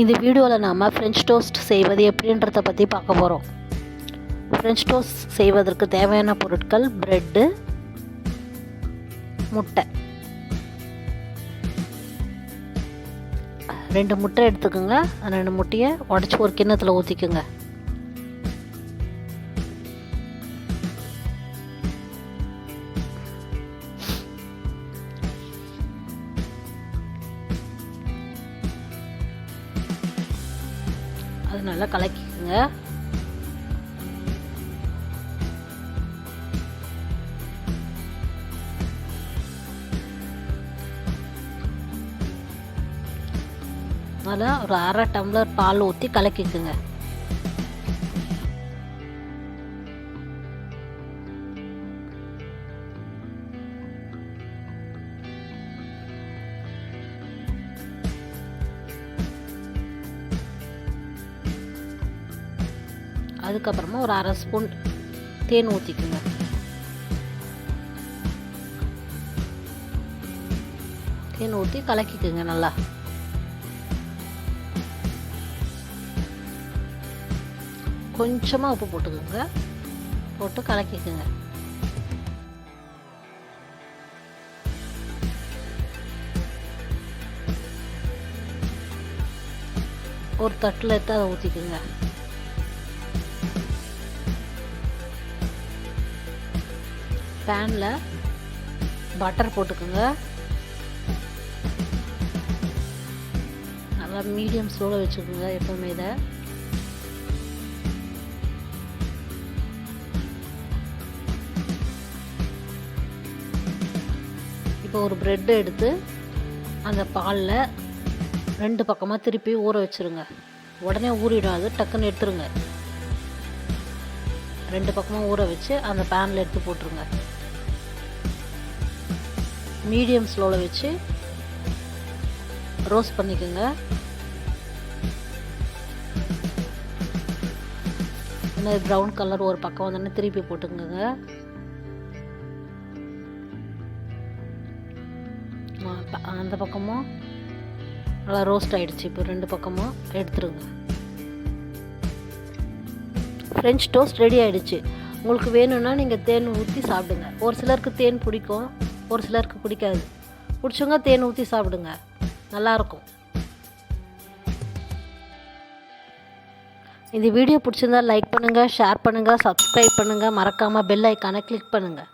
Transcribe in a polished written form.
இந்த வீடியோவில் நாம் ஃப்ரெஞ்ச் டோஸ்ட் செய்வது எப்படின்றத பற்றி பார்க்க போகிறோம். ஃப்ரெஞ்ச் டோஸ்ட் செய்வதற்கு தேவையான பொருட்கள் பிரெட்டு, முட்டை. 2 முட்டை எடுத்துக்கோங்க. அந்த 2 முட்டையை உடச்சி ஒரு கிண்ணத்தில் ஊற்றிக்குங்க. அது நல்லா கலக்கிக்குங்க. நல்லா ஒரு 1/2 டம்ளர் பால் ஊற்றி கலக்கிக்குங்க. அதுக்கப்புறமா ஒரு 1/2 ஸ்பூன் தேன் ஊற்றிக்குங்க. தேன் ஊற்றி கலக்கிக்குங்க. நல்லா கொஞ்சமாக உப்பு போட்டுக்கோங்க. போட்டு கலக்கிக்குங்க. ஒரு தட்டில் எடுத்து அதை ஊற்றிக்குங்க. பேனில் பட்டர் போட்டுக்கோங்க. நல்லா மீடியம் ஸ்லோவில் வச்சுக்கோங்க. எப்பவுமே இதை இப்போ ஒரு பிரெட் எடுத்து அந்த பாலில் 2 பக்கமாக திருப்பி ஊற வச்சுருங்க. உடனே ஊறிடாது, டக்குன்னு எடுத்துருங்க. 2 பக்கமாக ஊற வச்சு அந்த பேனில் எடுத்து போட்டுருங்க. மீடியம் ஸ்லோவில் வச்சு ரோஸ்ட் பண்ணிக்கோங்க. இன்னும் ப்ரௌன் கலர் ஒரு பக்கம் வந்தோடனே திருப்பி போட்டுக்கோங்க. அந்த பக்கமும் நல்லா ரோஸ்ட் ஆகிடுச்சு. இப்போ 2 பக்கமும் எடுத்துருங்க. ஃப்ரெஞ்ச் டோஸ்ட் ரெடி ஆகிடுச்சு. உங்களுக்கு வேணும்னா நீங்கள் தேன் ஊற்றி சாப்பிடுங்க. ஒரு சிலருக்கு தேன் பிடிக்கும், ஒரு சிலருக்கு பிடிக்காது. பிடிச்சவங்க தேன் ஊற்றி சாப்பிடுங்க, நல்லாயிருக்கும். இந்த வீடியோ பிடிச்சிருந்தா லைக் பண்ணுங்கள், ஷேர் பண்ணுங்கள், சப்ஸ்கிரைப் பண்ணுங்கள். மறக்காமல் பெல் ஐக்கானை கிளிக் பண்ணுங்கள்.